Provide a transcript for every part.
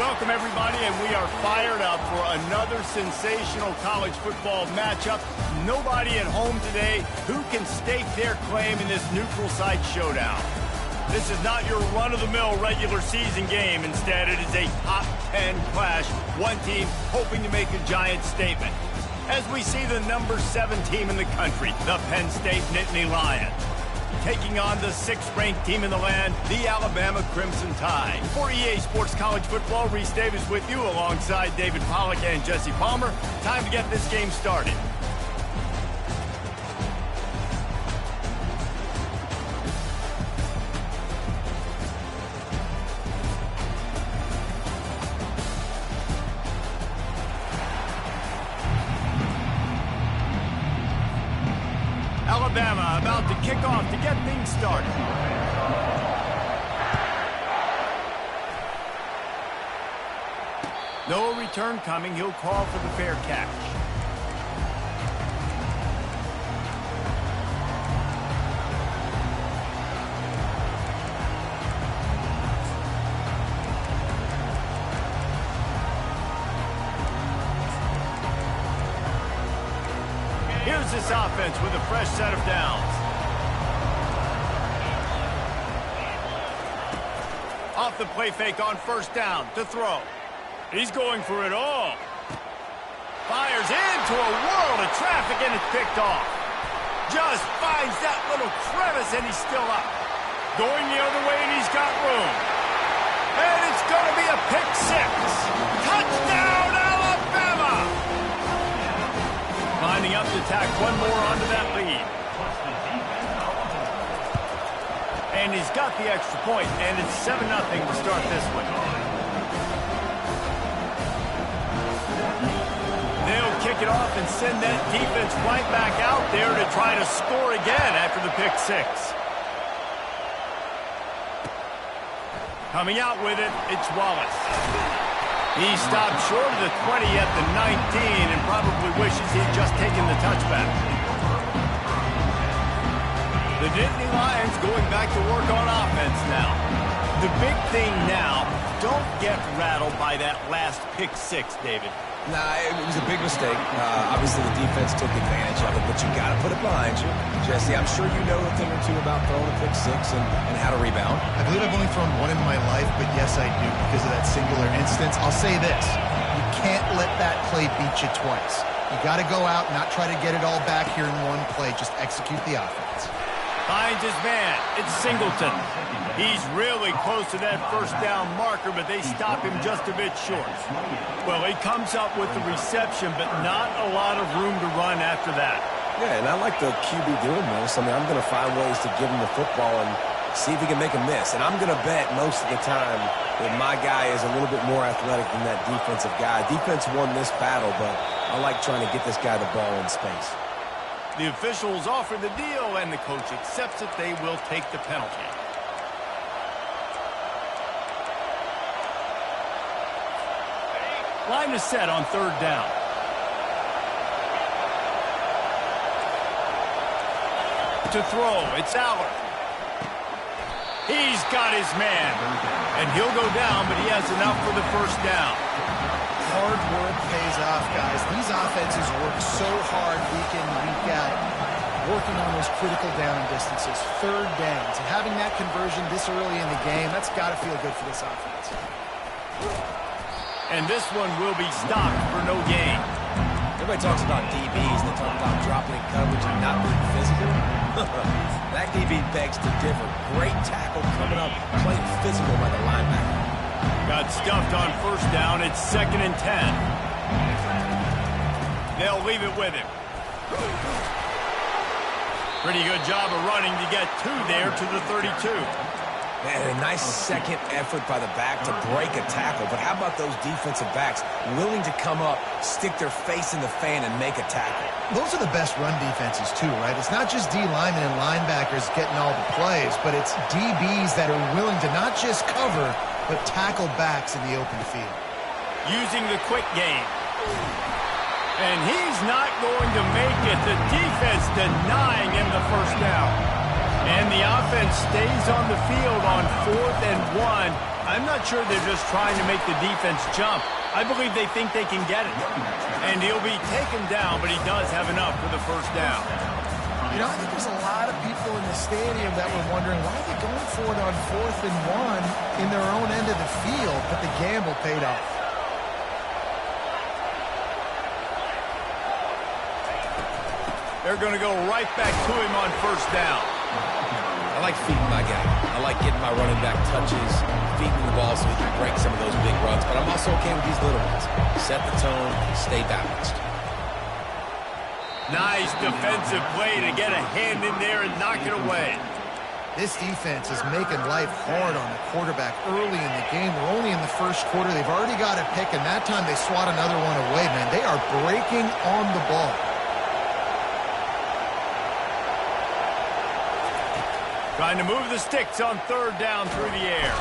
Welcome, everybody, and we are fired up for another sensational college football matchup. Nobody at home today who can stake their claim in this neutral site showdown. This is not your run-of-the-mill regular season game. Instead, it is a top 10 clash, one team hoping to make a giant statement. As we see the number 7 team in the country, the Penn State Nittany Lions, taking on the 6th-ranked team in the land, the Alabama Crimson Tide. For EA Sports College Football, Reese Davis with you alongside David Pollack and Jesse Palmer. Time to get this game started. Alabama about to kick off to get things started. No return coming. He'll call for the fair catch. Here's this offense with a fresh set of downs. Off the play fake on first down to throw. He's going for it all. Fires into a world of traffic and it's picked off. Just finds that little crevice and he's still up. Going the other way and he's got room. And it's going to be a pick 6. Touchdown, Alabama! Lining up to tack one more onto that lead. And he's got the extra point, and it's 7-0 to start this one. They'll kick it off and send that defense right back out there to try to score again after the pick 6. Coming out with it, it's Wallace. He stopped short of the 20 at the 19 and probably wishes he'd just taken the touchback. The Nittany Lions going back to work on offense now. The big thing now, don't get rattled by that last pick 6, David. Nah, it was a big mistake. Obviously, the defense took advantage of it, but you got to put it behind you. Jesse, I'm sure you know a thing or two about throwing a pick 6 and how to rebound. I believe I've only thrown one in my life, but yes, I do because of that singular instance. I'll say this. You can't let that play beat you twice. You got to go out and not try to get it all back here in one play. Just execute the offense. Finds his man. It's Singleton. He's really close to that first down marker, but they stop him just a bit short. Well, he comes up with the reception, but not a lot of room to run after that. Yeah, and I like the QB doing this. I mean, I'm going to find ways to give him the football and see if he can make a miss. And I'm going to bet most of the time that my guy is a little bit more athletic than that defensive guy. Defense won this battle, but I like trying to get this guy the ball in space. The officials offer the deal, and the coach accepts it. They will take the penalty. Line is set on third down. To throw, it's Aller. He's got his man. And he'll go down, but he has enough for the first down. Hard work pays off, guys. These offenses work so hard week in, week out, working on those critical down distances, third downs, and having that conversion this early in the game, that's got to feel good for this offense. And this one will be stopped for no gain. Everybody talks about DBs, and they talk about dropping in coverage and not being physical. That DB begs to differ. Great tackle coming up, playing physical by the linebacker. Got stuffed on first down. It's 2nd and 10. They'll leave it with him. Pretty good job of running to get 2 there to the 32. Man, a nice second effort by the back to break a tackle. But how about those defensive backs willing to come up, stick their face in the fan, and make a tackle? Those are the best run defenses, too, right? It's not just D linemen and linebackers getting all the plays, but it's DBs that are willing to not just cover, but tackle backs in the open field. Using the quick game. And he's not going to make it. The defense denying him the first down. And the offense offense stays on the field on 4th and 1, I'm not sure they're just trying to make the defense jump. I believe they think they can get it. And he'll be taken down, but he does have enough for the first down. You know, I think there's a lot of people in the stadium that were wondering why are they going for it on 4th and 1 in their own end of the field, but the gamble paid off. They're going to go right back to him on first down. I like feeding my guy. I like getting my running back touches, feeding the ball so he can break some of those big runs, but I'm also okay with these little ones. Set the tone, stay balanced. Nice defensive play to get a hand in there and knock it away. This defense is making life hard on the quarterback early in the game. We're only in the first quarter. They've already got a pick, and that time they swat another one away, man. They are breaking on the ball. Trying to move the sticks on 3rd down through the air.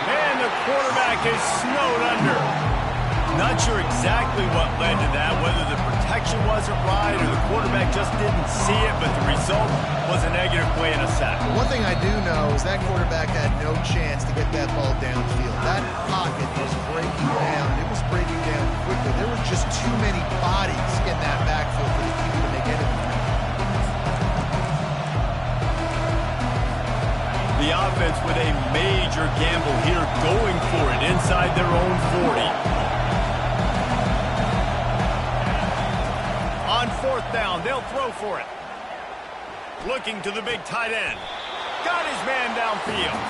And the quarterback is snowed under. Not sure exactly what led to that, whether the protection wasn't right or the quarterback just didn't see it, but the result was a negative play and a sack. One thing I do know is that quarterback had no chance to get that ball downfield. That pocket was breaking down. It was breaking down quickly. There were just too many bodies in that backfield for the keeper to make anything. The offense with a major gamble here, going for it inside their own 40. On 4th down, they'll throw for it. Looking to the big tight end. Got his man downfield.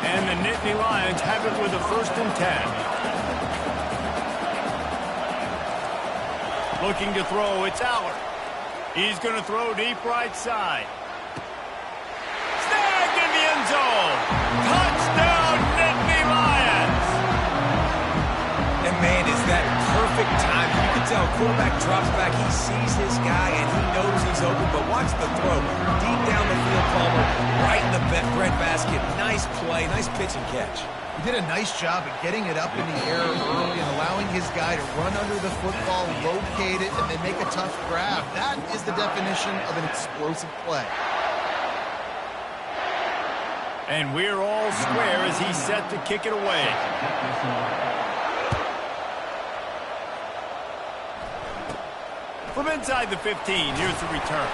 And the Nittany Lions have it with a 1st and 10. Looking to throw, it's Allard. He's going to throw deep right side. Snagged in the end zone. Touchdown, Nittany Lions. And man, is that perfect time. You can tell quarterback drops back. He sees his guy, and he knows he's open. But watch the throw. Deep down the field, Palmer, right in the breadbasket. Nice play, nice pitch and catch. He did a nice job of getting it up in the air early and allowing his guy to run under the football, locate it, and then make a tough grab. That is the definition of an explosive play. And we're all square as he's set to kick it away. From inside the 15, here's the return.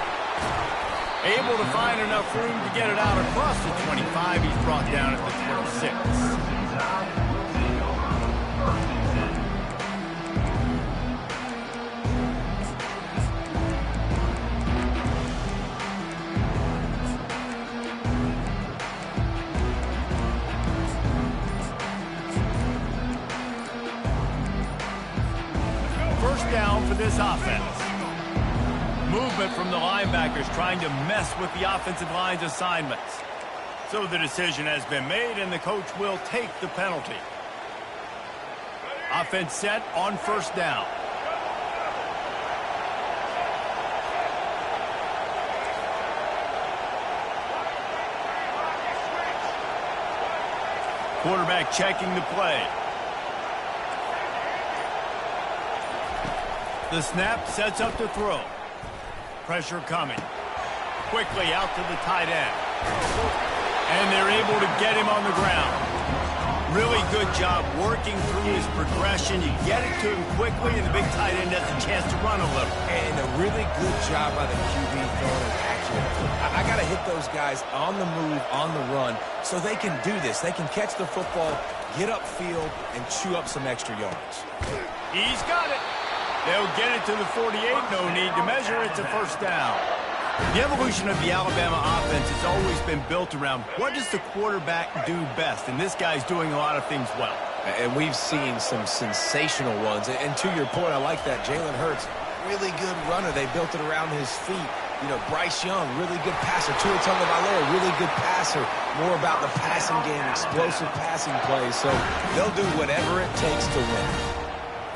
Able to find enough room to get it out across the 25. He's brought down at the 26. First down for this offense. Movement from the linebackers trying to mess with the offensive line's assignments. So the decision has been made, and the coach will take the penalty. Offense set on 1st down. Quarterback checking the play. The snap sets up to throw. Pressure coming. Quickly out to the tight end. And they're able to get him on the ground. Really good job working through his progression. You get it to him quickly, and the big tight end has a chance to run a little. And a really good job by the QB throwing an accurate. I got to hit those guys on the move, on the run, so they can do this. They can catch the football, get upfield, and chew up some extra yards. He's got it. They'll get it to the 48. No need to measure. It's a 1st down. The evolution of the Alabama offense has always been built around what does the quarterback do best, and this guy's doing a lot of things well. And we've seen some sensational ones. And to your point, I like that. Jalen Hurts, really good runner. They built it around his feet. You know, Bryce Young, really good passer. Tua Tagovailoa, really good passer. More about the passing game, explosive passing plays. So they'll do whatever it takes to win.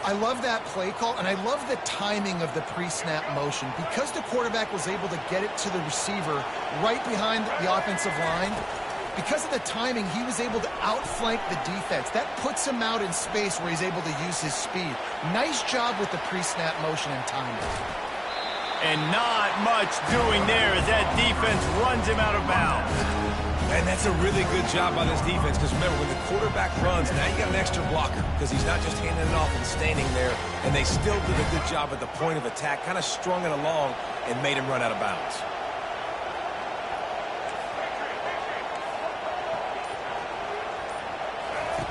I love that play call, and I love the timing of the pre-snap motion. Because the quarterback was able to get it to the receiver right behind the offensive line, because of the timing, he was able to outflank the defense. That puts him out in space where he's able to use his speed. Nice job with the pre-snap motion and timing. And not much doing there as that defense runs him out of bounds. And that's a really good job by this defense, because remember, when the quarterback runs, now you got an extra blocker, because he's not just handing it off and standing there, and they still did a good job at the point of attack, kind of strung it along and made him run out of bounds.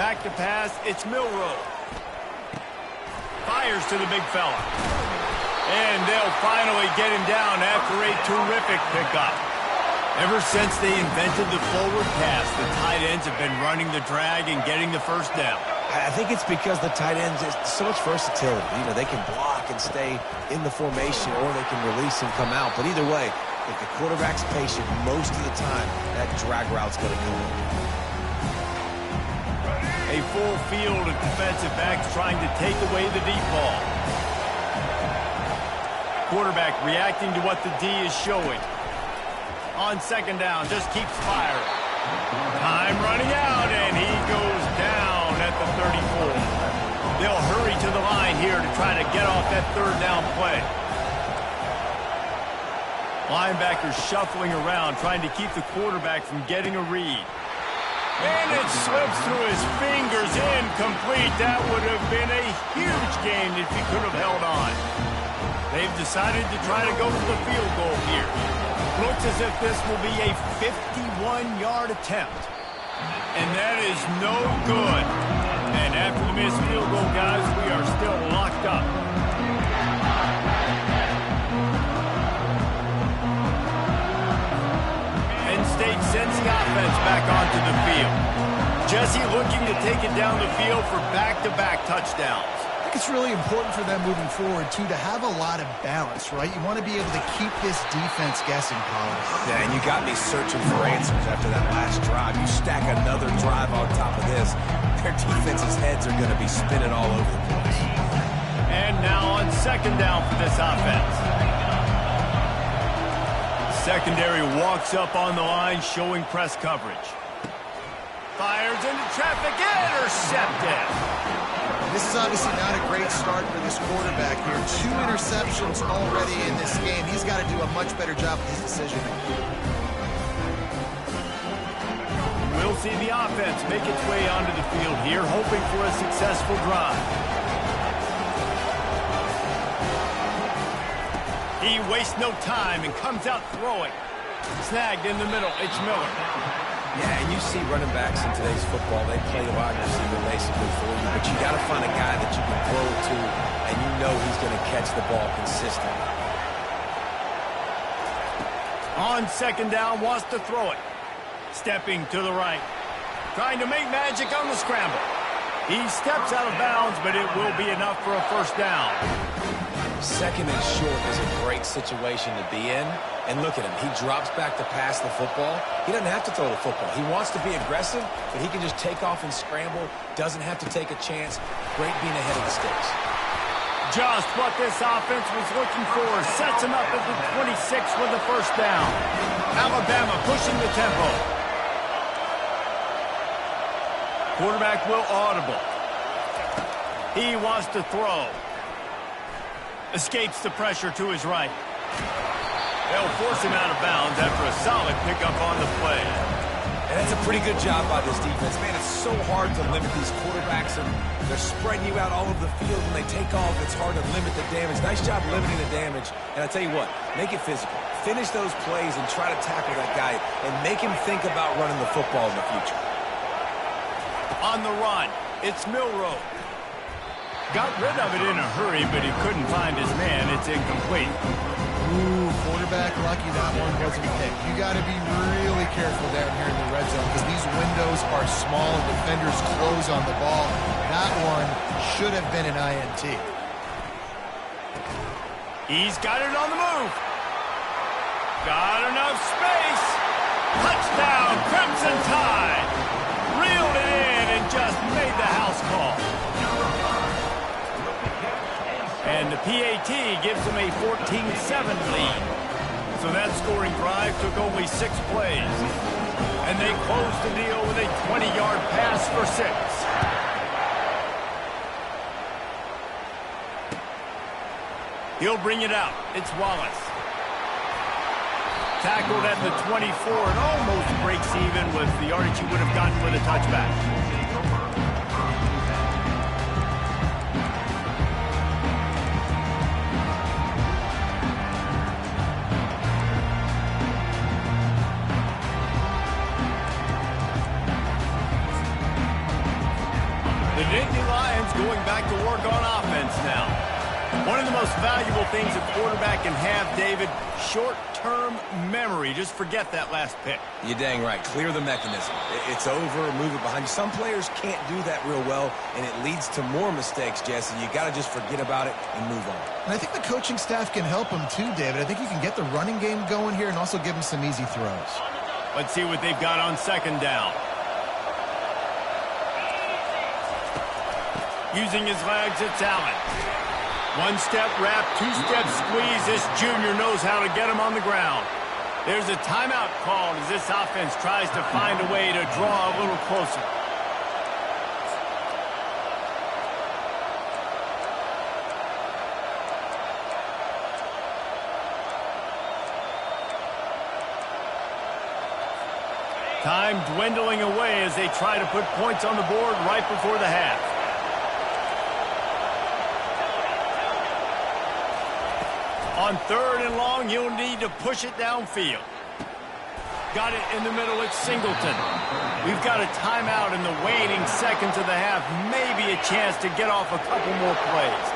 Back to pass, it's Milroe. Fires to the big fella. And they'll finally get him down after a terrific pickup. Ever since they invented the forward pass, the tight ends have been running the drag and getting the first down. I think it's because the tight ends, it's so much versatility. You know, they can block and stay in the formation, or they can release and come out. But either way, if the quarterback's patient most of the time, that drag route's going to come in. A full field of defensive backs trying to take away the deep ball. Quarterback reacting to what the D is showing. On second down, just keeps firing. Time running out, and he goes down at the 34. They'll hurry to the line here to try to get off that third down play. Linebackers shuffling around, trying to keep the quarterback from getting a read. And it slips through his fingers, incomplete. That would have been a huge gain if he could have held on. They've decided to try to go for the field goal here. Looks as if this will be a 51-yard attempt. And that is no good. And after the missed field goal, guys, we are still locked up. Penn State sends the offense back onto the field. Jesse looking to take it down the field for back-to-back touchdowns. I think it's really important for them moving forward, too, to have a lot of balance, right? You want to be able to keep this defense guessing, Colin. Yeah, and you got me searching for answers after that last drive. You stack another drive on top of this, their defense's heads are going to be spinning all over the place. And now on second down for this offense. Secondary walks up on the line, showing press coverage. Fires into traffic, intercepted. This is obviously not a great start for this quarterback here. 2 interceptions already in this game. He's got to do a much better job with his decision-making. We'll see the offense make its way onto the field here, hoping for a successful drive. He wastes no time and comes out throwing. Snagged in the middle, it's Miller. Yeah, and you see running backs in today's football, they play wide receiver basically for you, but you got to find a guy that you can throw it to, and you know he's going to catch the ball consistently. On second down, wants to throw it. Stepping to the right. Trying to make magic on the scramble. He steps out of bounds, but it will be enough for a first down. Second and short is a great situation to be in. And look at him. He drops back to pass the football. He doesn't have to throw the football. He wants to be aggressive, but he can just take off and scramble. Doesn't have to take a chance. Great being ahead of the sticks. Just what this offense was looking for. Sets him up at the 26 with the first down. Alabama pushing the tempo. Quarterback will audible. He wants to throw. Escapes the pressure to his right. They'll force him out of bounds after a solid pickup on the play. And that's a pretty good job by this defense. Man, it's so hard to limit these quarterbacks, and they're spreading you out all over the field. When they take off, it's hard to limit the damage. Nice job limiting the damage. And I tell you what, make it physical. Finish those plays and try to tackle that guy and make him think about running the football in the future. On the run, it's Milroe. Got rid of it in a hurry, but he couldn't find his man. It's incomplete. Ooh, quarterback lucky that one wasn't picked. You got to be really careful down here in the red zone because these windows are small and defenders close on the ball. That one should have been an INT. He's got it on the move. Got enough space. Touchdown, Crimson Tide. Reeled it in and just made the house call. And the PAT gives them a 14-7 lead. So that scoring drive took only 6 plays. And they closed the deal with a 20-yard pass for 6. He'll bring it out. It's Wallace. Tackled at the 24 and almost breaks even with the yardage he would have gotten with a touchback. The Nittany Lions going back to work on offense now. One of the most valuable things a quarterback can have, David, short-term memory. Just forget that last pick. You're dang right. Clear the mechanism. It's over, move it behind you. Some players can't do that real well, and it leads to more mistakes, Jesse. You got to just forget about it and move on. And I think the coaching staff can help him too, David. I think you can get the running game going here and also give him some easy throws. Let's see what they've got on second down. Using his legs, it's Allen. One-step wrap, two-step squeeze. This junior knows how to get him on the ground. There's a timeout called as this offense tries to find a way to draw a little closer. Time dwindling away as they try to put points on the board right before the half. On third and long, you'll need to push it downfield. Got it in the middle, it's Singleton. We've got a timeout in the waning seconds of the half. Maybe a chance to get off a couple more plays.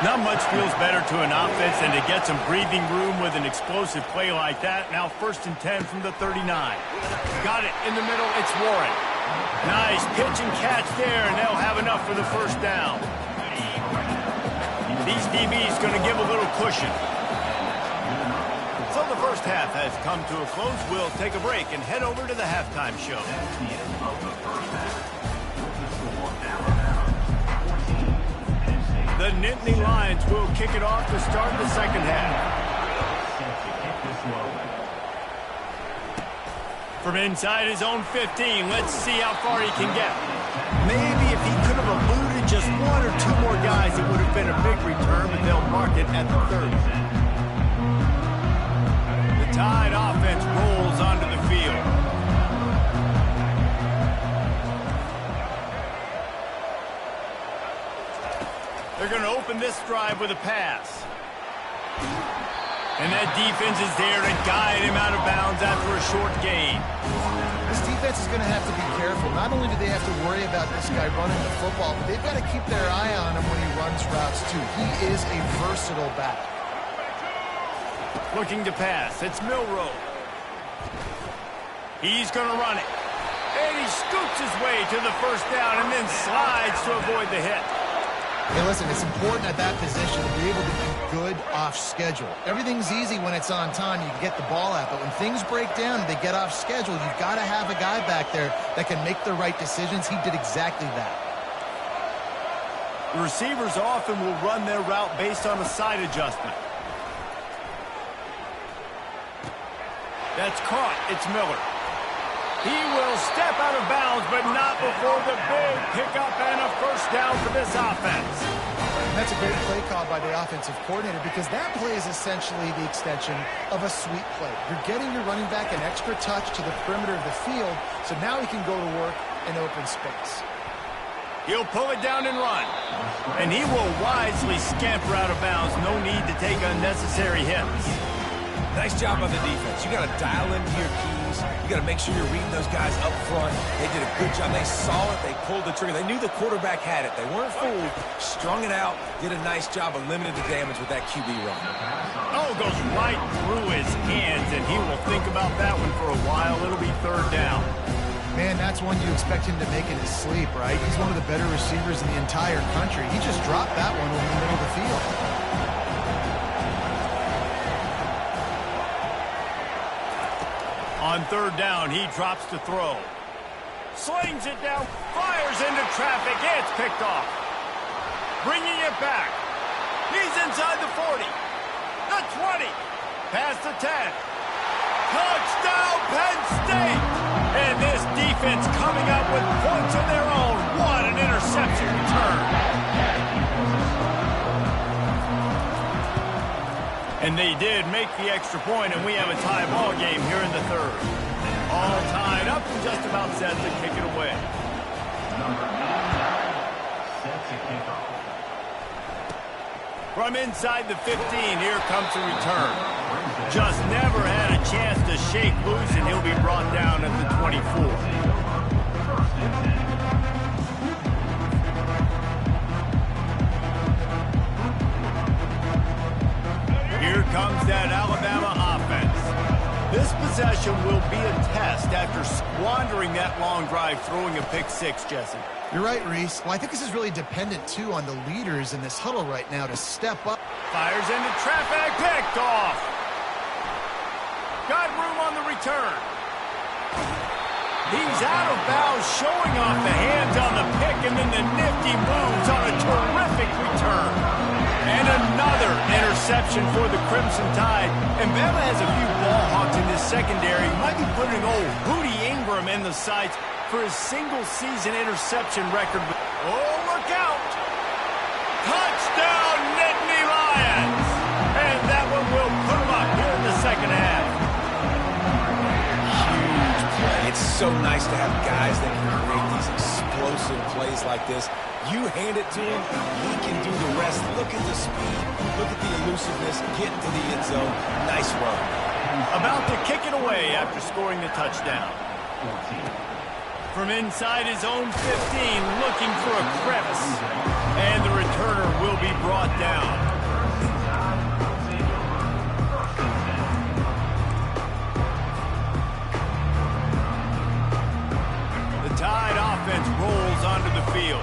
Not much feels better to an offense than to get some breathing room with an explosive play like that. Now 1st and 10 from the 39. Got it in the middle, it's Warren. Nice pitch and catch there, and they'll have enough for the first down. These DBs going to give a little cushion. So the first half has come to a close. We'll take a break and head over to the halftime show. The Nittany Lions will kick it off to start the second half. From inside his own 15, let's see how far he can get. Maybe if he could have eluded just one or two more guys, it would have been a big return, but they'll mark it at the 30. Tide offense rolls onto the field. They're going to open this drive with a pass. And that defense is there to guide him out of bounds after a short gain. This defense is going to have to be careful. Not only do they have to worry about this guy running the football, but they've got to keep their eye on him when he runs routes too. He is a versatile back. Looking to pass. It's Milroe. He's going to run it. And he scoots his way to the first down and then slides to avoid the hit. Hey, listen, it's important at that position to be able to be good off schedule. Everything's easy when it's on time. You can get the ball out. But when things break down and they get off schedule, you've got to have a guy back there that can make the right decisions. He did exactly that. The receivers often will run their route based on a side adjustment. That's caught. It's Miller. He will step out of bounds, but not before the big pickup and a first down for this offense. And that's a great play call by the offensive coordinator because that play is essentially the extension of a sweep play. You're getting your running back an extra touch to the perimeter of the field, so now he can go to work in open space. He'll pull it down and run. And he will wisely scamper out of bounds. No need to take unnecessary hits. Nice job on the defense. You got to dial into your keys. You got to make sure you're reading those guys up front. They did a good job. They saw it. They pulled the trigger. They knew the quarterback had it. They weren't fooled. Strung it out. Did a nice job of limiting the damage with that QB run. Oh, goes right through his hands, and he will think about that one for a while. It'll be third down. Man, that's one you expect him to make in his sleep, right? He's one of the better receivers in the entire country. He just dropped that one over the middle of the field. On third down, he drops to throw. Slings it down, fires into traffic. It's picked off. Bringing it back. He's inside the 40. The 20. Past the 10. Touchdown, Penn State! And this defense coming up with points of their own. What an interception return. And they did make the extra point, and we have a tie ball game here in the third. All tied up and just about set to kick it away. Number 99 sets a kickoff. From inside the 15, here comes the return. Just never had a chance to shake loose, and he'll be brought down at the 24. Here comes that Alabama offense. This possession will be a test after squandering that long drive, throwing a pick six, Jesse. You're right, Reese. Well, I think this is really dependent, too, on the leaders in this huddle right now to step up. Fires into traffic, picked off. Got room on the return. He's out of bounds, showing off the hands on the pick, and then the nifty moves on a terrific return. And another interception for the Crimson Tide. And Bama has a few ball hawks in this secondary. Might be putting old Hootie Ingram in the sights for his single-season interception record. Oh, look out! Touchdown, Nittany Lions! And that one will put them up here in the second half. Huge play. It's so nice to have guys that can create these explosive plays like this. You hand it to him, he can do the rest. Look at the speed, look at the elusiveness, get to the end zone. Nice run. About to kick it away after scoring the touchdown. From inside his own 15, looking for a crevice. And the returner will be brought down. The Tide offense rolls onto the field.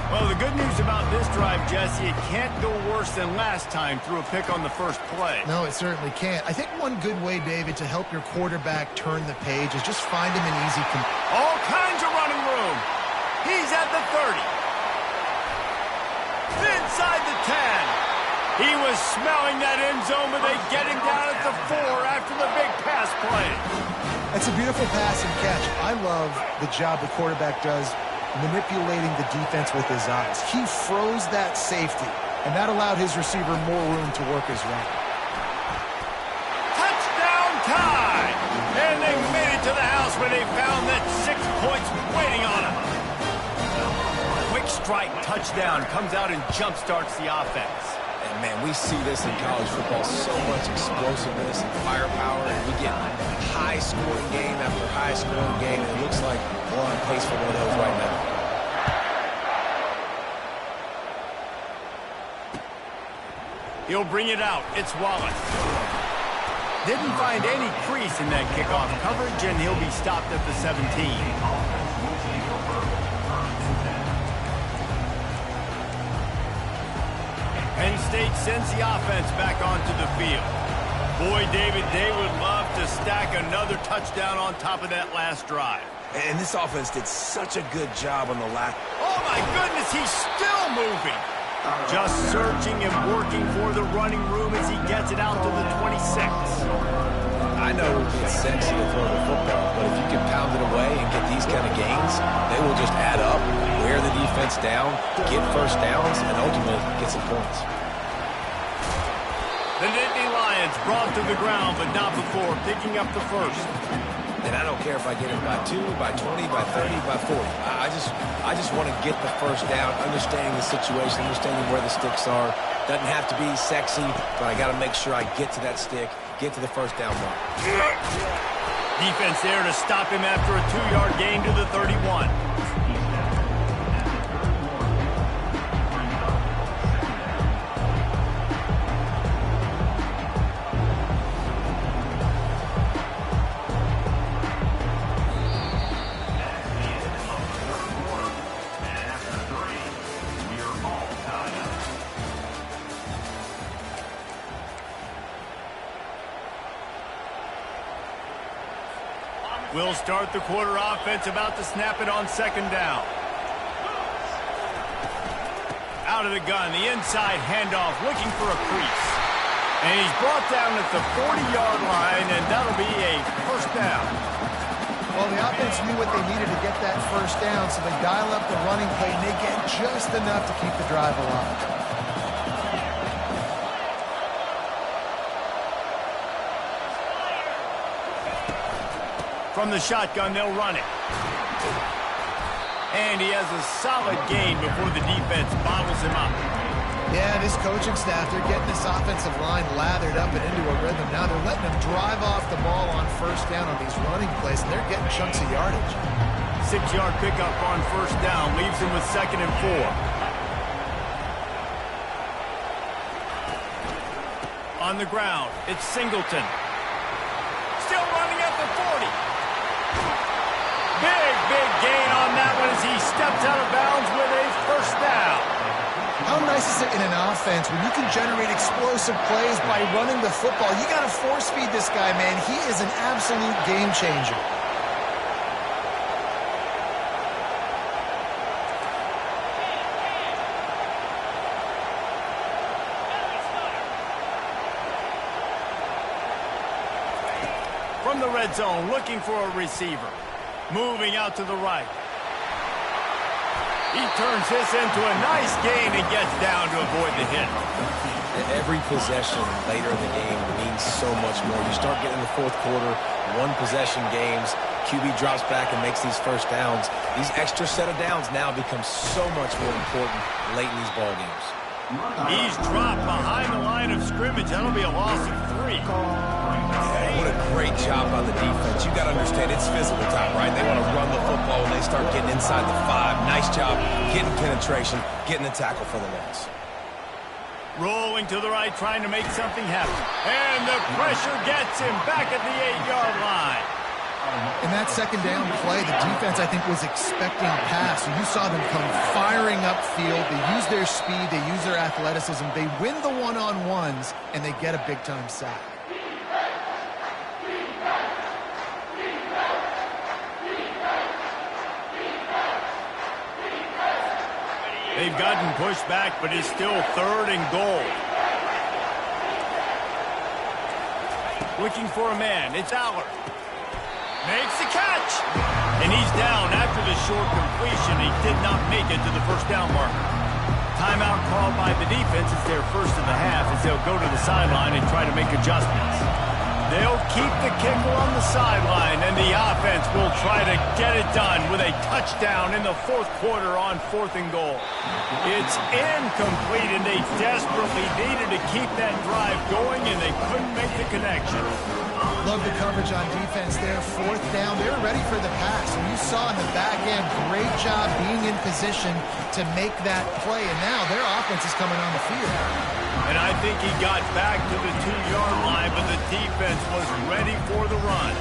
Well, the good news about this drive, Jesse, it can't go worse than last time through a pick on the first play. No, it certainly can't. I think one good way, David, to help your quarterback turn the page is just find him an easy... All kinds of running room. He's at the 30. Inside the 10. He was smelling that end zone, but they get him down at the 4 after the big pass play. That's a beautiful pass and catch. I love the job the quarterback does manipulating the defense with his eyes. He froze that safety, and that allowed his receiver more room to work his route. Touchdown Tide! And they made it to the house where they found that 6 points waiting on them. Quick strike touchdown comes out and jump-starts the offense. And, man, we see this in college football, so much explosiveness and firepower, and we get high-scoring game after high-scoring game, and it looks like we're on pace for one of those right now. He'll bring it out. It's Wallace. Didn't find any crease in that kickoff coverage, and he'll be stopped at the 17. Penn State sends the offense back onto the field. Boy, David, they would love to stack another touchdown on top of that last drive. And this offense did such a good job on the last... Oh, my goodness, he's still moving. Just searching and working for the running room as he gets it out to the 26. I know it's sexy to throw the football, but if you can pound it away and get these kind of gains, they will just add up, wear the defense down, get first downs, and ultimately get some points. The Nittany Lions brought to the ground, but not before picking up the first. And I don't care if I get it by 2, by 20, by 30, by 40. I just want to get the first down, understanding the situation, understanding where the sticks are. Doesn't have to be sexy, but I got to make sure I get to that stick, get to the first down mark. Defense there to stop him after a 2-yard gain to the 31. We'll start the quarter offense, about to snap it on second down. Out of the gun, the inside handoff, looking for a crease. And he's brought down at the 40-yard line, and that'll be a first down. Well, the offense knew what they needed to get that first down, so they dial up the running play, and they get just enough to keep the drive alive. From the shotgun, they'll run it. And he has a solid gain before the defense bottles him up. Yeah, this coaching staff, they're getting this offensive line lathered up and into a rhythm. Now they're letting them drive off the ball on first down on these running plays, and they're getting chunks of yardage. 6-yard pickup on first down leaves him with 2nd and 4. On the ground, it's Singleton. Still running at the 40. Big gain on that one as he steps out of bounds with a first down. How nice is it in an offense when you can generate explosive plays by running the football? You got to force feed this guy, man. He is an absolute game changer. From the red zone, looking for a receiver. Moving out to the right. He turns this into a nice gain and gets down to avoid the hit. Every possession later in the game means so much more. You start getting the fourth quarter, one-possession games, QB drops back and makes these first downs. These extra set of downs now become so much more important late in these ball games. He's dropped behind the line of scrimmage. That'll be a loss of 3. What a great job by the defense. You got to understand, it's physical time, right? They want to run the football when they start getting inside the 5. Nice job getting penetration, getting the tackle for the loss. Rolling to the right, trying to make something happen. And the pressure gets him back at the 8-yard line. In that second down play, the defense, I think, was expecting a pass. So you saw them come firing upfield. They use their speed. They use their athleticism. They win the one-on-ones, and they get a big-time sack. They've gotten pushed back, but it's still 3rd and goal. Looking for a man. It's Aller. Makes the catch. And he's down after the short completion. He did not make it to the first down marker. Timeout called by the defense is their first of the half as they'll go to the sideline and try to make adjustments. They'll keep the kicker on the sideline, and the offense will try to get it done with a touchdown in the fourth quarter on 4th and goal. It's incomplete, and they desperately needed to keep that drive going, and they couldn't make the connection. Love the coverage on defense there. 4th down. They were ready for the pass, and you saw in the back end, great job being in position to make that play, and now their offense is coming on the field. And I think he got back to the 2-yard line, but the defense was ready for the run.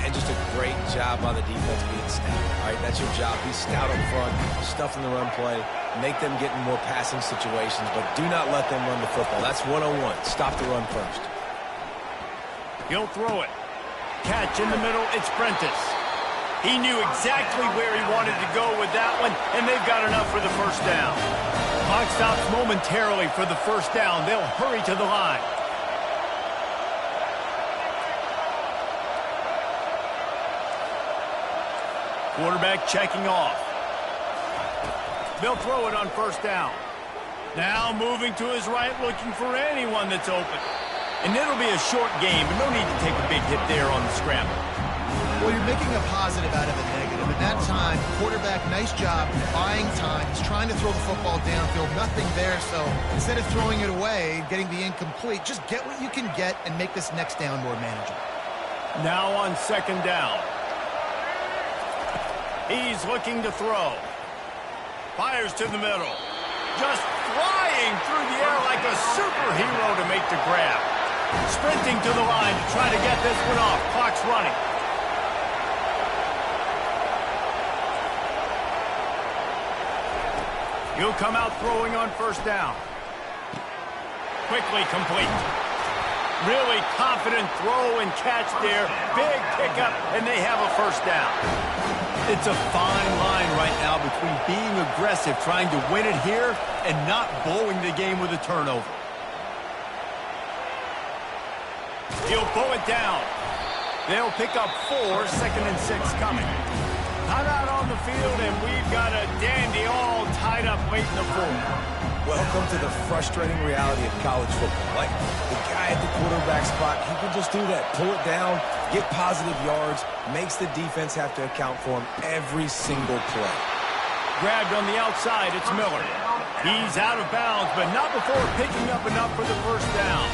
And just a great job by the defense being stout. All right, that's your job. Be stout up front, stuff in the run play, make them get in more passing situations, but do not let them run the football. That's 101. Stop the run first. He'll throw it. Catch in the middle, it's Prentice. He knew exactly where he wanted to go with that one, and they've got enough for the first down. Clock stops momentarily for the first down. They'll hurry to the line. Quarterback checking off. They'll throw it on first down. Now moving to his right, looking for anyone that's open. And it'll be a short game, but no need to take a big hit there on the scramble. Well, you're making a positive out of a negative. At that time, quarterback, nice job buying time. He's trying to throw the football downfield. Nothing there, so instead of throwing it away, getting the incomplete, just get what you can get and make this next down more manageable. Now on 2nd down. He's looking to throw. Fires to the middle. Just flying through the air like a superhero to make the grab. Sprinting to the line to try to get this one off. Clock's running. He'll come out throwing on first down. Quickly complete. Really confident throw and catch there. Big pickup, and they have a first down. It's a fine line right now between being aggressive, trying to win it here, and not blowing the game with a turnover. He'll pull it down. They'll pick up 4, 2nd and 6 coming. Timeout on the field, and we've got a dandy all tied up late in the fourth. Welcome to the frustrating reality of college football. Like, the guy at the quarterback spot, he can just do that. Pull it down, get positive yards, makes the defense have to account for him every single play. Grabbed on the outside, it's Miller. He's out of bounds, but not before picking up enough for the first down.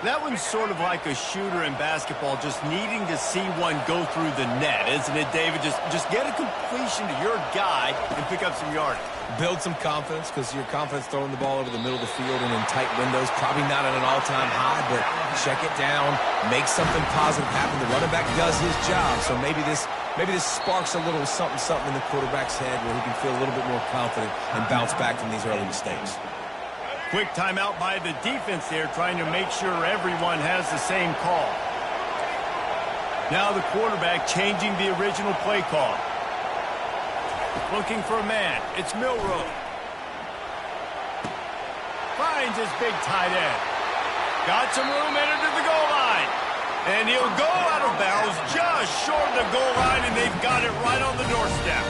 That one's sort of like a shooter in basketball, just needing to see one go through the net, isn't it, David? Just get a completion to your guy and pick up some yardage. Build some confidence, because your confidence throwing the ball over the middle of the field and in tight windows, probably not at an all-time high, but check it down, make something positive happen. The running back does his job, so maybe this sparks a little something in the quarterback's head where he can feel a little bit more confident and bounce back from these early mistakes. Quick timeout by the defense there, trying to make sure everyone has the same call. Now the quarterback changing the original play call. Looking for a man. It's Milroe. Finds his big tight end. Got some room entered to the goal line. And he'll go out of bounds just short of the goal line, and they've got it right on the doorstep.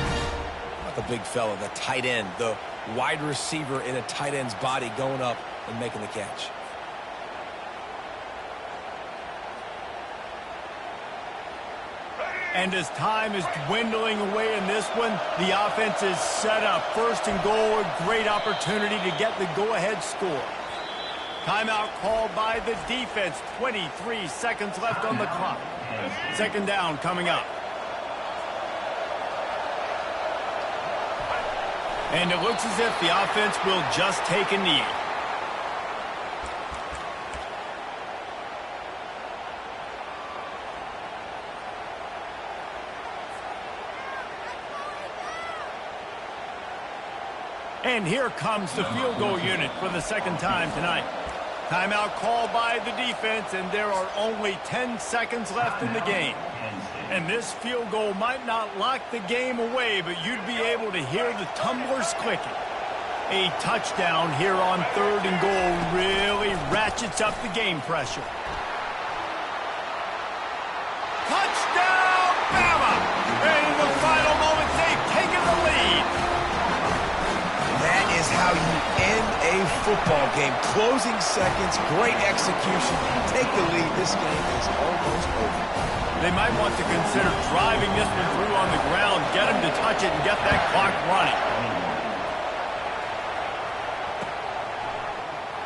The big fella, the tight end, the wide receiver in a tight end's body going up and making the catch. And as time is dwindling away in this one, the offense is set up. First and goal, a great opportunity to get the go-ahead score. Timeout called by the defense. 23 seconds left on the clock. Second down coming up. And it looks as if the offense will just take a knee. And here comes the field goal unit for the second time tonight. Timeout called by the defense, and there are only 10 seconds left in the game. And this field goal might not lock the game away, but you'd be able to hear the tumblers clicking. A touchdown here on third and goal really ratchets up the game pressure. Touchdown, Bama! And in the final moments, they've taken the lead. That is how you end a football game. Closing seconds, great execution. Take the lead. This game is almost over. They might want to consider driving this one through on the ground, get him to touch it, and get that clock running.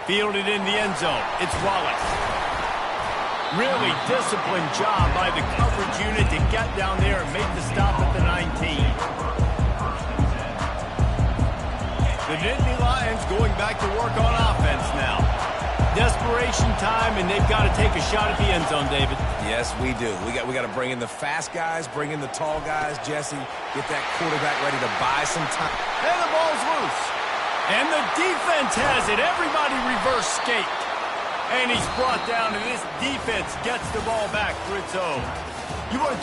Fielded in the end zone. It's Wallace. Really disciplined job by the coverage unit to get down there and make the stop at the 19. The Nittany Lions going back to work on offense now. Desperation time, and they've got to take a shot at the end zone, David. Yes, we do. We got to bring in the fast guys, bring in the tall guys. Jesse, get that quarterback ready to buy some time. And the ball's loose. And the defense has it. Everybody reverse skate. And he's brought down, and this defense gets the ball back for its own. You want to